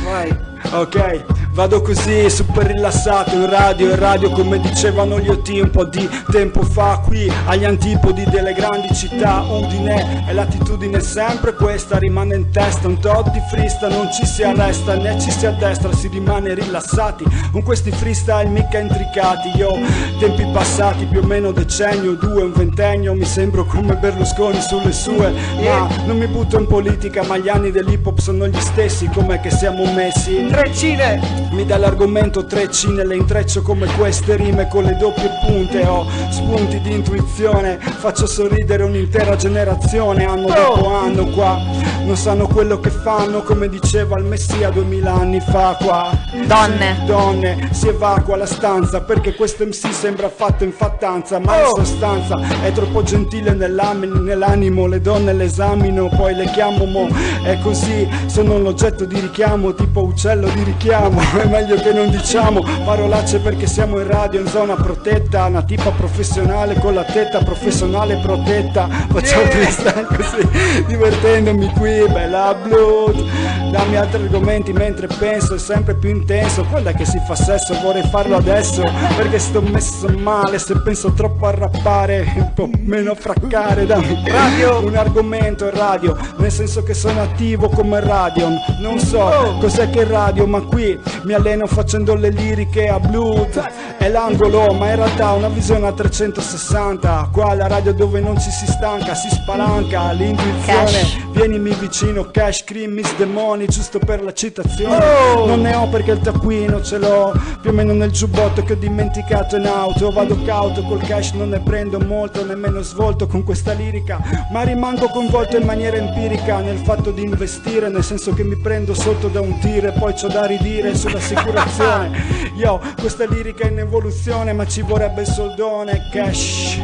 Vai. Ok, vado così, super rilassato in radio come dicevano gli OT un po' di tempo fa, qui agli antipodi delle grandi città. Udine e l'attitudine sempre questa, rimane in testa, un tot di freestyle, non ci si arresta né ci si addestra, si rimane rilassati con questi freestyle mica intricati. Io, tempi passati, più o meno decennio, due, un ventennio, mi sembro come Berlusconi sulle sue, ma non mi butto in politica, ma gli anni dell'hip hop sono gli stessi, com'è che siamo messi? Treccine! Mi dà l'argomento treccine, le intreccio come queste rime con le doppie punte. Ho spunti di intuizione, faccio sorridere un'intera generazione. Anno dopo anno qua non sanno quello che fanno, come diceva il Messia 2000 anni fa. Qua donne, si evacua la stanza perché questo MC sembra fatto in fattanza, ma in sostanza è troppo gentile nell'animo. Le donne le esamino, poi le chiamo mo, è così, sono un oggetto di richiamo, tipo uccello di richiamo. È meglio che non diciamo parolacce perché siamo in radio, in zona protetta. Una tipa professionale con la tetta professionale protetta. Facciamo freestyle così, divertendomi qui, bella blood. Dammi altri argomenti mentre penso, è sempre più intenso. Quella che si fa sesso, vorrei farlo adesso perché sto messo male. Se penso troppo a rappare, un po' meno fraccare. Dammi radio, un argomento in radio, nel senso che sono attivo come Radion. Non so cos'è che radio, ma qui mi alleno facendo le liriche a blood. È l'angolo, ma in realtà una visione a 360. Qua la radio dove non ci si stanca, si spalanca l'intuizione. Vienimi vicino, cash, cream, miss demoni, giusto per la citazione. Non ne ho perché il taccuino ce l'ho più o meno nel giubbotto che ho dimenticato in auto. Vado cauto col cash, non ne prendo molto, nemmeno svolto con questa lirica, ma rimango coinvolto in maniera empirica nel fatto di investire, nel senso che mi prendo sotto da un tir e poi c'ho da ridire sull'assicurazione. Io, questa lirica è in evoluzione, ma ci vorrebbe il soldone, cash,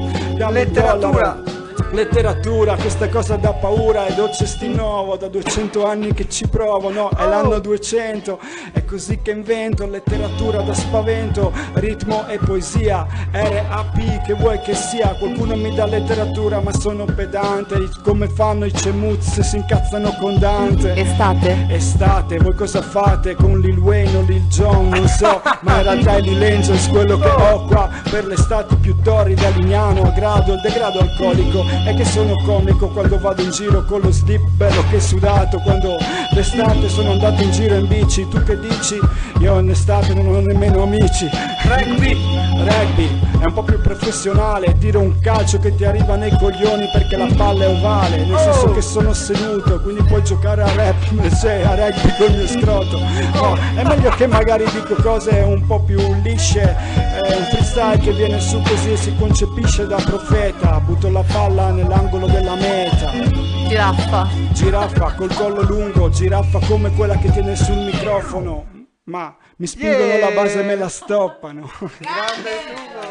letteratura, questa cosa dà paura. Ed Ocesti nuovo, da 200 anni che ci provo, no, è l'anno 200, è così che invento letteratura da spavento, ritmo e poesia, RAP che vuoi che sia. Qualcuno mi dà letteratura ma sono pedante, come fanno i Cemuz se si incazzano con Dante. Estate, voi cosa fate con Lil Wayne o Lil Jon? Non so, ma in realtà è Lil Angels quello che ho qua per l'estate più torrida, Lignano a grado, il degrado alcolico. È che sono comico quando vado in giro con lo slip bello che sudato. Quando d'estate sono andato in giro in bici, tu che dici? Io in estate non ho nemmeno amici. Rugby è un po' più professionale, tiro un calcio che ti arriva nei coglioni perché la palla è ovale, nel senso che sono seduto, quindi puoi giocare a rap invece a rugby col mio scroto. No, è meglio che magari dico cose un po' più lisce, un freestyle che viene su così e si concepisce da profeta. Butto la palla nell'angolo della meta. Giraffa col collo lungo, giraffa come quella che tiene sul microfono, ma mi spingono la base e me la stoppano. Grande Tubo.